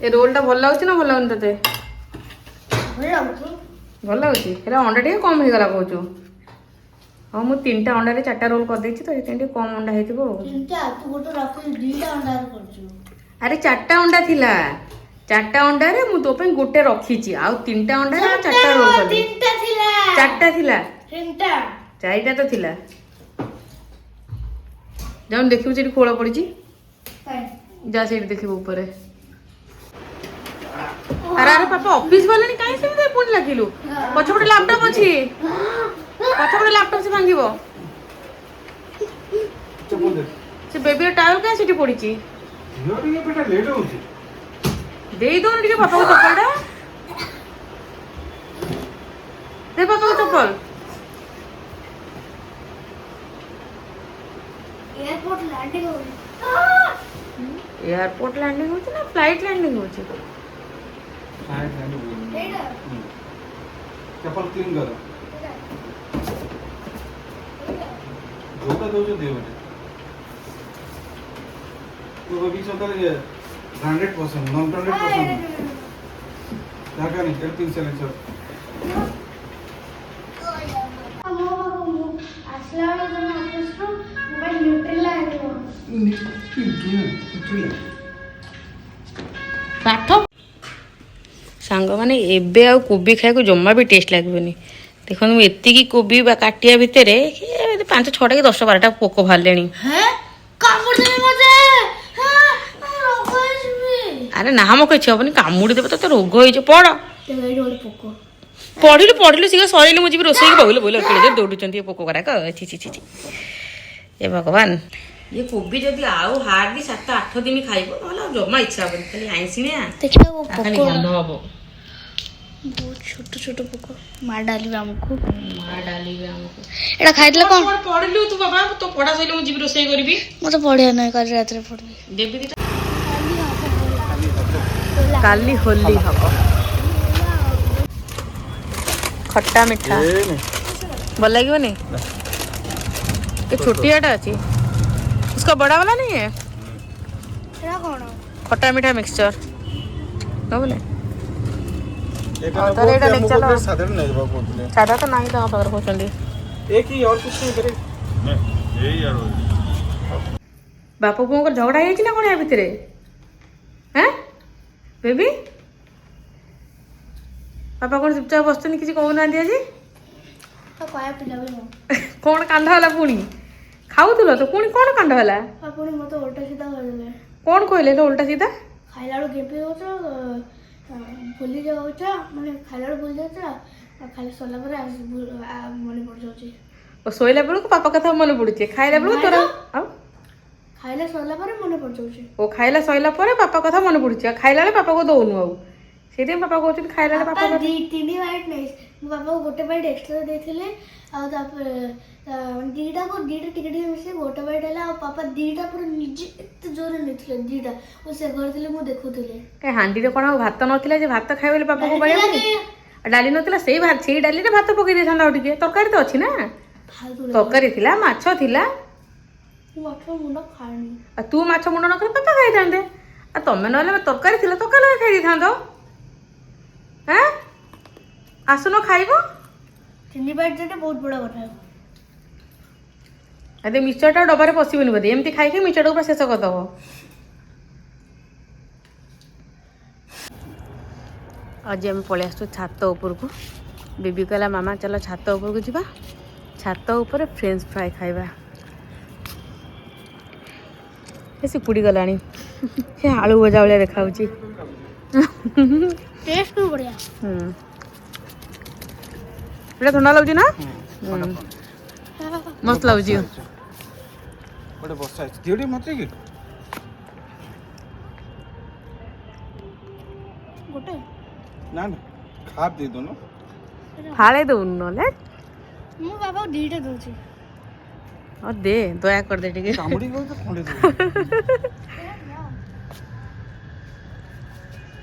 ए रोलटा भल लागुच ना भल लागुन तते भल लगुच एरा अंडा टे कम हो गला कहूँ हाँ मुझे 3टा अंडा 4टा रोल कर देछि तो ये कम अंडा हेतिबो अरे 4टा अंडा थिला 4टा अंडा रे मु तो पे गोटे रखीची आ 3टा अंडा रे 4टा रोल कर 4टा थिला 4टा तो थिला जाऊन देखिबो जे खोला पड़ी जा से देखिबो ऊपर अरे अरे पापा ऑफिस वाले ने काहे से फोन लागिलु पछपटे लैपटॉप अछि पछपटे लैपटॉप से भांगिबो से बेबी टायर काहे सिटी पड़ी छी यो टिके बेटा लेट होची देई दो टिके पापा को चप्पलटा दे पापा को चप्पल एयरपोर्ट लैंडिंग होची ना फ्लाइट लैंडिंग होची चप्पल क्लीन करो जोता दो जो देव तो अभी चलता है 100% नॉन 100% जागा नहीं हेल्पिंग सेलेक्शन पाठ सांग मैंने एबे आ कोबी खाया जमा भी टेस्ट लगे देखो एति कोबी काटिया भितर 5 6टा कि 10 12टा पोक बाहर अरे ना मो किसी हेनी कामुड़ी देवे तो रोग हो पढ़ पढ़िलु पढ़िलु सी सर मुझे रोसे बोल बोल दौड़ुंट पोक गुराक छि छि छि ए भगवान ये कोबी जदि आउ हार्डली 7-8 दिन खाइब ना जमा इच्छा हेनी खाली आइसिया खाली गंध हम बहुत छोट छोट पोक मार डालिबे हमको एटा खाइतले कोन पढ़िलु तू बाबा तो पढ़ा सइले मुझे रोसे करबी म तो पढ़िया नहीं कर रात रे पढ़बी देबी काली होली हबो खट्टा मीठा भल लगे नहीं ये छोटियाटा अच्छी उसका बड़ा वाला नहीं है खट्टा मीठा मिक्सचर बोले सादा तो नहीं था कहते एक ही और कुछ नहीं करे बापा पुओं झगड़ा है ना कौन या भितर हैं बेबी पापा कौन चुपचाप बसते किसी कहूना आज कौन कांड है पुणी खाऊल तो पुणी कौन कांड है मत उल्टा सीधा करदेले कौन कहले तो उल्टा सीधा खाइला गेपी हो भूली जाऊ माने खाइला भूली जाऊ खाली सरला पर मन पड़ जाଉଛି शोला बेलू पापा कथा मन पड़ुचे खाइला बेलू तोर खाइला सरला पर मन पड़ जाଉଛି ओ खाइला सइला परे पापा कथा मन पड़ुचे खाइला पापा को दउनु आउ सेते पापा कहते खाइला पापा दी 3 बाइट नहीं पापा को गोटे बाइट एक्स्ट्रा देथिले आ दीटा टिके टिके मिसे गोटे बाइट है पापा दीटा पूरा निजे एत जोर नेथिले दीटा ओ से करथिले मु देखुथिले के हांडी रे कोन भात नथिला जे भात खाइबे पापा को बाय डाली नथिला सेही भात सेही डाली रे भात पकई दे थांदा उठिके तरकारी तो अछि ना तरकारी थिला माछ थिला माछ मुंडा खानी आ तू माछ मुंडा न कर पापा खाइ थांदे आ तमे नले तरकारी थिला तो काले खाइ दी थांदो हैं आसुनो खाइबो 3 बाइट जेटे बहुत बड़ा कथा है अरे मिक्सचरटा डबारे पशिबनी बोधे एमती खाई मिक्सचर पूरा शेष करदेव आज आम पलि आसु छात उपरक बेबी कहला मामा चलो छात उपरक जा छात उपर फ्रेंच फ्राई खाइबा सिकुड़ी गला से आलू भजा भाया देखा टेस्ट बढ़िया ठंडा लगुच ना मस्त लगुच बड़े बस है दियोडी मत की गोटे ना ना खा दे दो ना फाड़े दो नले मु बाबा दीटा दोची और दे दया कर दे ठीक है कामुड़ी को तो फोड़े दो